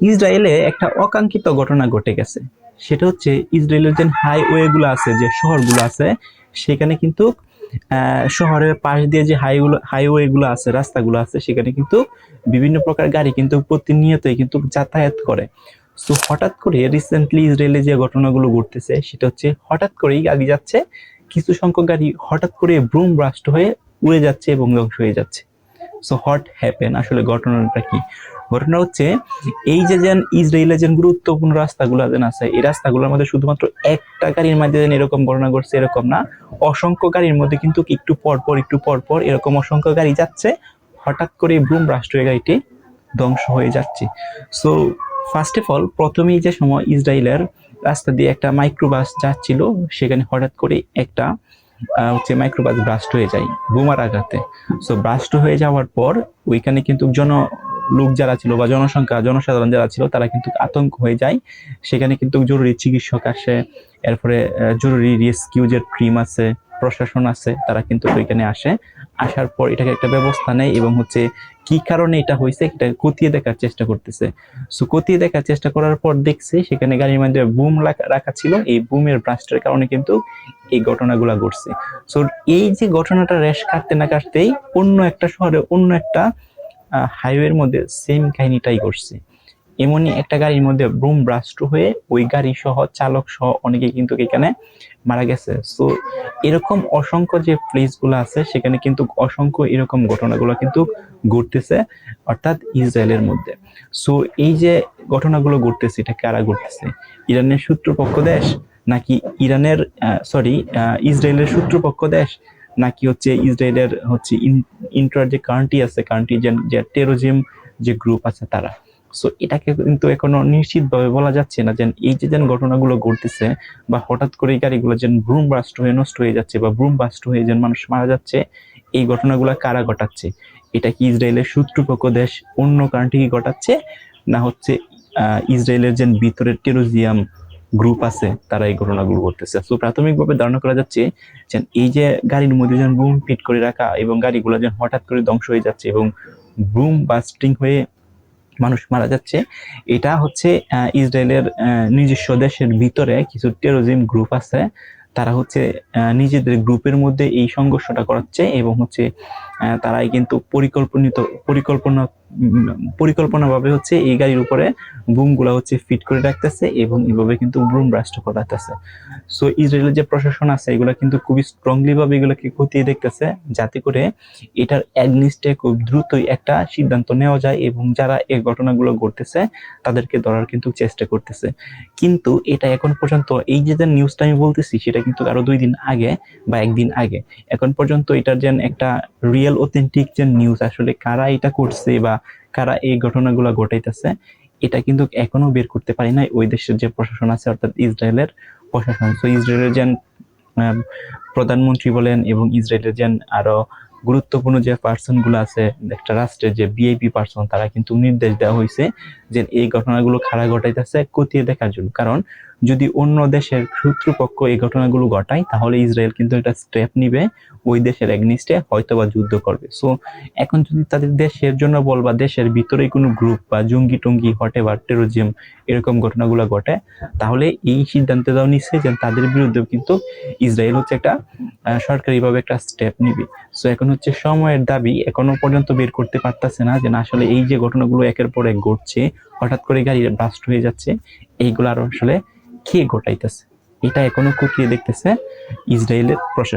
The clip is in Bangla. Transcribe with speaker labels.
Speaker 1: ইসরায়েলে একটা অকাঙ্ক্ষিত ঘটনা ঘটে গেছে। সেটা হচ্ছে ইসরায়েলের যে হাইওয়ে গুলো আছে, যে শহরগুলো আছে, সেখানে কিন্তু শহরের পাশ দিয়ে যে হাইওয়ে গুলো আছে, রাস্তাগুলো আছে, সেখানে কিন্তু বিভিন্ন প্রকার গাড়ি কিন্তু প্রতিনিয়তই কিন্তু যাতায়াত করে। তো হঠাৎ করে রিসেন্টলি ইসরায়েলে যে ঘটনাগুলো ঘটতেছে সেটা হচ্ছে হঠাৎ করেই গাড়ি যাচ্ছে, কিছু সংখ্যক গাড়ি হঠাৎ করে ব্রুম ব্রাস্ট হয়ে উড়ে যাচ্ছে এবং ধ্বংস হয়ে যাচ্ছে। সো হোয়াট হ্যাপেন, আসলে ঘটনাটা কি? ঘটনা হচ্ছে এই যে ইসরায়েলের যে গুরুত্বপূর্ণ রাস্তাগুলো আছে, এই রাস্তাগুলোর মধ্যে শুধুমাত্র একটা গাড়ির মধ্যে এরকম ঘটনা ঘটছে এরকম না, অসংখ্য গাড়ির মধ্যে কিন্তু একটু পর পর এরকম অসংখ্য গাড়ি যাচ্ছে, হঠাৎ করে ব্রুম ব্রাস্ট হয়ে গাড়িটি ধ্বংস হয়ে যাচ্ছে। সো ফার্স্ট অফ অল, প্রথমেই যে সময় ইসরায়েলের রাস্তা দিয়ে একটা মাইক্রোবাস যাচ্ছিল, সেখানে হঠাৎ করে একটা মাইক্রোবাস ব্রাস্ট হয়ে যায় বোমার আঘাতে। সো ব্রাস্ট হয়ে যাওয়ার পর ওইখানে কিন্তু লোক যারা ছিল বা জনসাধারণ যারা ছিল তারা কিন্তু আতঙ্ক হয়ে যায়। সেখানে কিন্তু জরুরি চিকিৎসক আসে, এরপরে জরুরি রেস্কিউ যে টিম আছে, প্রশাসন আছে, তারা কিন্তু ওইখানে আসে। আসার পর এটাকে একটা ব্যবস্থা নেয় এবং কি কারণে এটা হয়েছে এটা খতিয়ে দেখার চেষ্টা করতেছে। সো খতিয়ে দেখার চেষ্টা করার পর দেখছে সেখানে গাড়ির মধ্যে বুম রাখা ছিল, এই বুমের ব্লাস্টের কারণে কিন্তু এই ঘটনাগুলো ঘটছে। সো এই যে ঘটনাটা রেশ কাটতে না কাটতেই অন্য একটা শহরে অন্য একটা হাইওয়ের মধ্যে সেম কাহিনীটাই ঘটছে। এমনই একটা গাড়ির মধ্যে বুম ব্লাস্ট হয়ে ওই গাড়ি সহ চালক সহ অনেকে কিন্তু এখানে মারা গেছে। সো এরকম অসংখ্য যে প্লেস গুলো আছে সেখানে কিন্তু অসংখ্য এরকম ঘটনাগুলো কিন্তু ঘটতেছে, অর্থাৎ ইসরায়েলের মধ্যে। সো এই যে ঘটনাগুলো ঘটতেছে, এটা কারা ঘটতেছে? ইরানের শত্রুপক্ষ দেশ, নাকি ইসরায়েলের শত্রুপক্ষ দেশ, নাকি ইসরায়েলের ইন্টার যে কান্ট্রি আছে, কান্ট্রি যে টেরোরিজম যে গ্রুপ আছে তারা। সো এটাকে কিন্তু এখনো নিশ্চিতভাবে বলা যাচ্ছে না যে এই যে ঘটনাগুলো ঘটতেছে বা হঠাৎ করে এই গাড়িগুলো ব্রুম ব্লাস্ট হয়ে নষ্ট হয়ে যাচ্ছে বা ব্রুম ব্লাস্ট হয়ে মানুষ মারা যাচ্ছে, এই ঘটনাগুলো কারা ঘটাচ্ছে? এটা কি ইসরায়েলের শত্রুপক্ষ দেশ অন্য কান্ট্রি ঘটাচ্ছে, না ইসরায়েলের যে ভিতরের টেরোরিজম গ্রুপ আছে তারা এই ঘটনাগুলো ঘটতেছে? তো প্রাথমিকভাবে ধারণা করা যাচ্ছে যে এই যে গাড়ির মধ্যে বুম ফিট করে রাখা এবং গাড়িগুলো হঠাৎ করে ধ্বংস হয়ে যাচ্ছে এবং বুম বাস্টিং হয়ে মানুষ মারা যাচ্ছে, এটা ইসরায়েলের নিজস্ব দেশের ভিতরে কিছু টেরোরিজম গ্রুপ আছে, তারা নিজেদের গ্রুপের মধ্যে এই সংঘর্ষটা করাচ্ছে এবং তারাই কিন্তু পরিকল্পনাভাবে এই গাড়ির উপরে বুমগুলা ফিট করে রাখতেছে এবং এইভাবে কিন্তু বুম ব্লাস্ট করাতেছে। সো ইসরায়েলের যে প্রশাসন আছে এগুলা কিন্তু খুবই স্ট্রংলি ভাবে এগুলোকে খতিয়ে দেখতেছে, যাতে করে এটার এগনিস্টে খুব দ্রুতই একটা সিদ্ধান্ত নেওয়া যায় এবং যারা এই ঘটনাগুলো ঘটতেছে তাদেরকে ধরার কিন্তু চেষ্টা করতেছে। কিন্তু এটা এখন পর্যন্ত এই যে নিউজটা আমি বলতেছি সেটা কিন্তু আরো 2 দিন আগে বা 1 দিন আগে, এখন পর্যন্ত এটার একটা রিয়েল অথেন্টিক যে নিউজ, আসলে কারা এটা করছে বা কারা এই ঘটনাগুলো ঘটাইতেছে, এটা কিন্তু এখনো বের করতে পারি নাই ওই দেশের যে প্রশাসন আছে, অর্থাৎ ইসরায়েলের প্রশাসন। তো ইসরায়েলের প্রধানমন্ত্রী বলেন এবং ইসরায়েলের আরো গুরুত্বপূর্ণ যে পার্সন গুলো আছে একটা রাষ্ট্রের, যে ভিআইপি পার্সন, তারা কিন্তু নির্দেশ দেওয়া হয়েছে যে এই ঘটনাগুলো কারা ঘটাইতেছে খতিয়ে দেখার জন্য। কারণ যদি অন্য দেশের শত্রুপক্ষ এই ঘটনাগুলো ঘটায় তাহলে ইসরায়েল কিন্তু একটা স্টেপ নিবে, ওই দেশের এগনিস্টে হয়তোবা যুদ্ধ করবে। সো এখন যদি তাদের দেশের জন্য বা দেশের ভিতরেই কোনো গ্রুপ বা জঙ্গি টঙ্গি হটেভার টেরোরিজম এরকম ঘটনাগুলো ঘটে, তাহলে এই সিদ্ধান্ত দেওয়া নিচ্ছে যে তাদের বিরুদ্ধে কিন্তু ইসরায়েল একটা সরকারিভাবে একটা স্টেপ নিবে। সো এখন সময়ের দাবি, এখনো পর্যন্ত বের করতে পারতেছে না যে আসলে এই যে ঘটনাগুলো একের পর এক ঘটছে, হঠাৎ করে গাড়ি ব্লাস্ট হয়ে যাচ্ছে, এইগুলো আর আসলে কে ঘটাইতেছে, এটা এখনো খতিয়ে দেখতেছে ইসরায়েলের প্রশাসন।